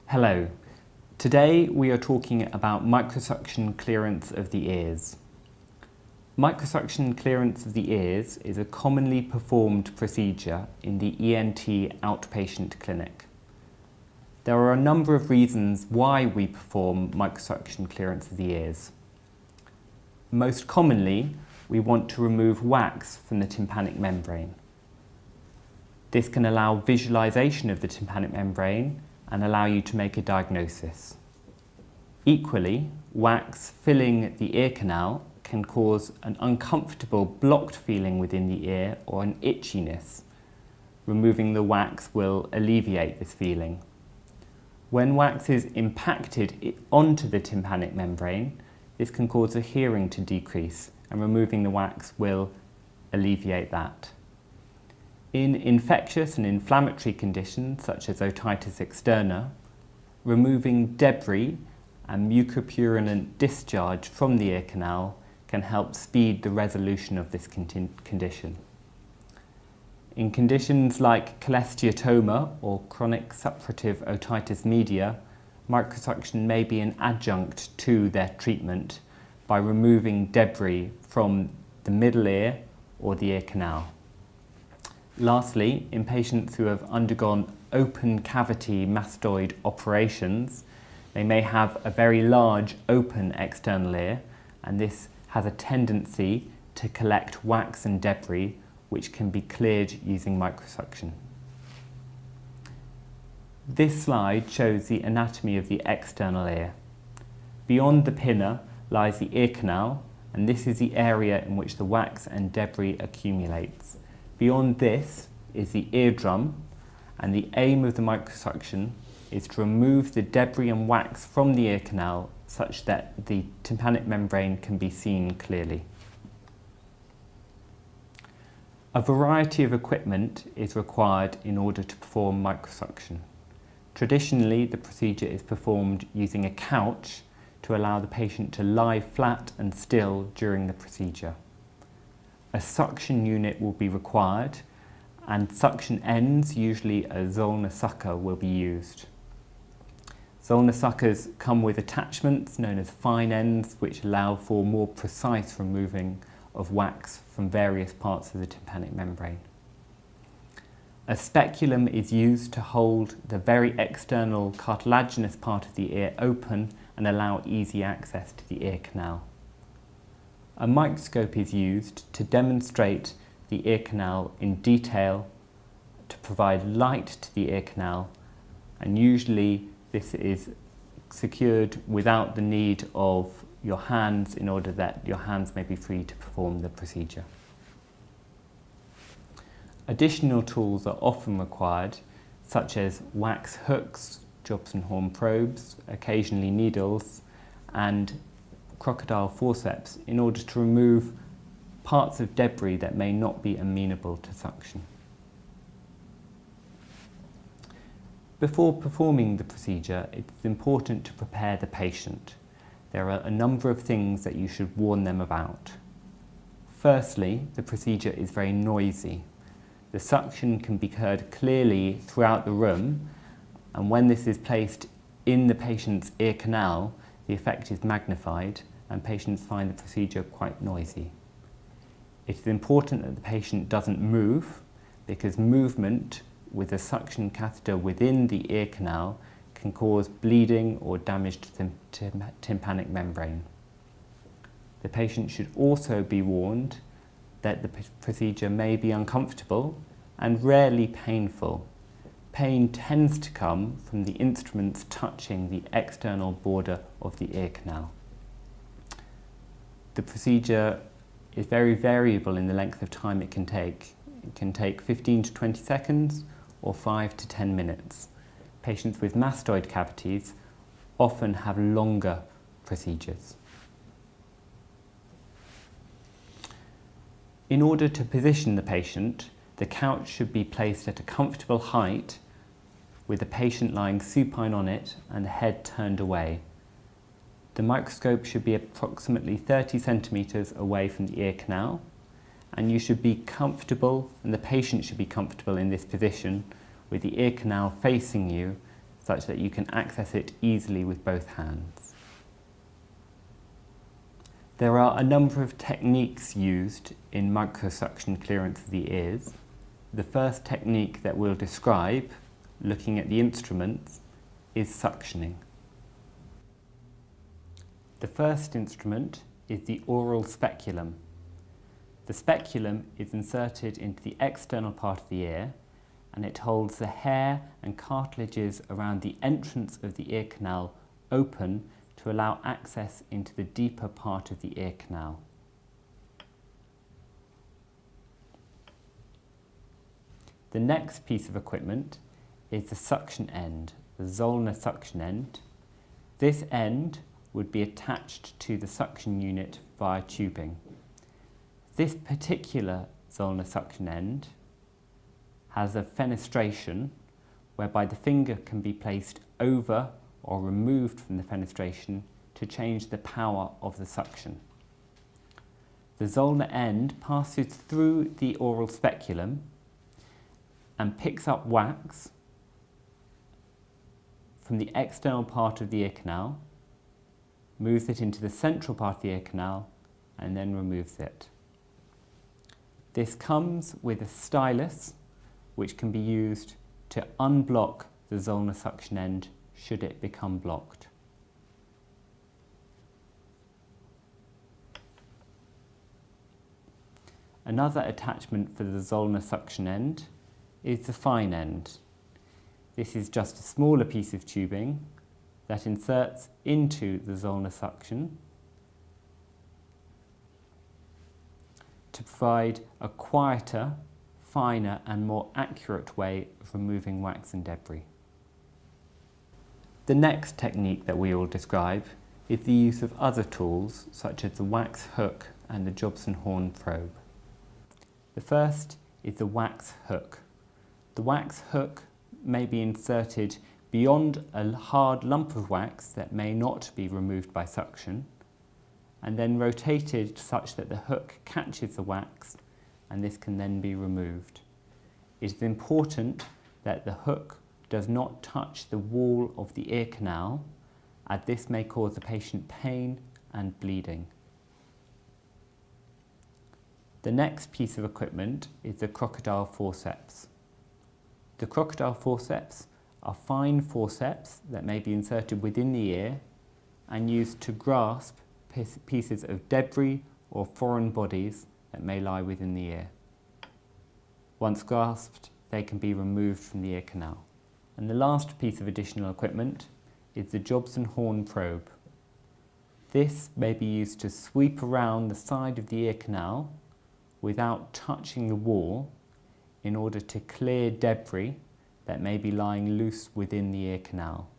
Hello. Today we are talking about microsuction clearance of the ears. Microsuction clearance of the ears is a commonly performed procedure in the ENT outpatient clinic. There are a number of reasons why we perform microsuction clearance of the ears. Most commonly, we want to remove wax from the tympanic membrane. This can allow visualization of the tympanic membrane and allow you to make a diagnosis. Equally, wax filling the ear canal can cause an uncomfortable blocked feeling within the ear or an itchiness. Removing the wax will alleviate this feeling. When wax is impacted onto the tympanic membrane, this can cause the hearing to decrease, and removing the wax will alleviate that. In infectious and inflammatory conditions such as otitis externa, removing debris and mucopurulent discharge from the ear canal can help speed the resolution of this condition. In conditions like cholesteatoma or chronic suppurative otitis media, microsuction may be an adjunct to their treatment by removing debris from the middle ear or the ear canal. Lastly, in patients who have undergone open cavity mastoid operations, they may have a very large open external ear, and this has a tendency to collect wax and debris which can be cleared using microsuction. This slide shows the anatomy of the external ear. Beyond the pinna lies the ear canal, and this is the area in which the wax and debris accumulates. Beyond this is the eardrum, and the aim of the microsuction is to remove the debris and wax from the ear canal such that the tympanic membrane can be seen clearly. A variety of equipment is required in order to perform microsuction. Traditionally, the procedure is performed using a couch to allow the patient to lie flat and still during the procedure. A suction unit will be required, and suction ends, usually a Zollner sucker, will be used. Zollner suckers come with attachments known as fine ends, which allow for more precise removing of wax from various parts of the tympanic membrane. A speculum is used to hold the very external cartilaginous part of the ear open and allow easy access to the ear canal. A microscope is used to demonstrate the ear canal in detail, to provide light to the ear canal, and usually this is secured without the need of your hands in order that your hands may be free to perform the procedure. Additional tools are often required, such as wax hooks, Jobson horn probes, occasionally needles, and crocodile forceps in order to remove parts of debris that may not be amenable to suction. Before performing the procedure, it's important to prepare the patient. There are a number of things that you should warn them about. Firstly, the procedure is very noisy. The suction can be heard clearly throughout the room, and when this is placed in the patient's ear canal, the effect is magnified and patients find the procedure quite noisy. It is important that the patient doesn't move, because movement with a suction catheter within the ear canal can cause bleeding or damage to the tympanic membrane. The patient should also be warned that the procedure may be uncomfortable and rarely painful. Pain tends to come from the instruments touching the external border of the ear canal. The procedure is very variable in the length of time it can take. It can take 15 to 20 seconds or 5 to 10 minutes. Patients with mastoid cavities often have longer procedures. In order to position the patient, the couch should be placed at a comfortable height with the patient lying supine on it and the head turned away. The microscope should be approximately 30 centimetres away from the ear canal, and you should be comfortable, and the patient should be comfortable in this position with the ear canal facing you such that you can access it easily with both hands. There are a number of techniques used in microsuction clearance of the ears. The first technique that we'll describe, looking at the instruments, is suctioning. The first instrument is the oral speculum. The speculum is inserted into the external part of the ear, and it holds the hair and cartilages around the entrance of the ear canal open to allow access into the deeper part of the ear canal. The next piece of equipment is the suction end, the Zollner suction end. This end would be attached to the suction unit via tubing. This particular Zollner suction end has a fenestration whereby the finger can be placed over or removed from the fenestration to change the power of the suction. The Zollner end passes through the oral speculum and picks up wax from the external part of the ear canal, moves it into the central part of the ear canal, and then removes it. This comes with a stylus which can be used to unblock the Zollner suction end should it become blocked. Another attachment for the Zollner suction end is the fine end. This is just a smaller piece of tubing that inserts into the Zollner suction to provide a quieter, finer and more accurate way of removing wax and debris. The next technique that we will describe is the use of other tools such as the wax hook and the Jobson horn probe. The first is the wax hook. The wax hook may be inserted beyond a hard lump of wax that may not be removed by suction, and then rotated such that the hook catches the wax, and this can then be removed. It is important that the hook does not touch the wall of the ear canal, as this may cause the patient pain and bleeding. The next piece of equipment is the crocodile forceps. The crocodile forceps are fine forceps that may be inserted within the ear and used to grasp pieces of debris or foreign bodies that may lie within the ear. Once grasped, they can be removed from the ear canal. And the last piece of additional equipment is the Jobson horn probe. This may be used to sweep around the side of the ear canal without touching the wall in order to clear debris that may be lying loose within the ear canal.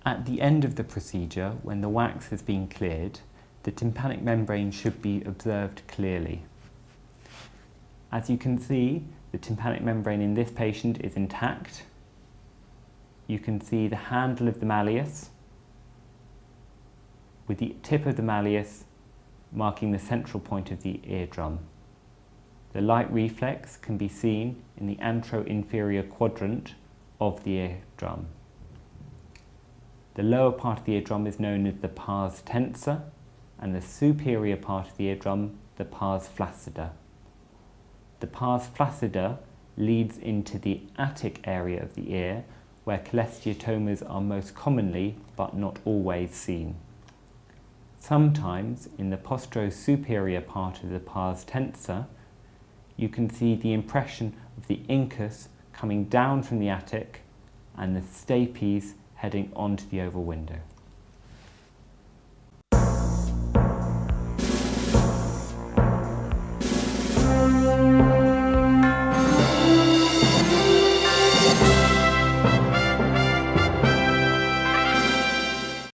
At the end of the procedure, when the wax has been cleared, the tympanic membrane should be observed clearly. As you can see, the tympanic membrane in this patient is intact. You can see the handle of the malleus, with the tip of the malleus marking the central point of the eardrum. The light reflex can be seen in the antero-inferior quadrant of the eardrum. The lower part of the eardrum is known as the pars tensor, and the superior part of the eardrum, the pars flaccida. The pars flaccida leads into the attic area of the ear, where cholesteatomas are most commonly, but not always, seen. Sometimes, in the postero-superior part of the pars tensor, you can see the impression of the incus coming down from the attic and the stapes heading onto the oval window.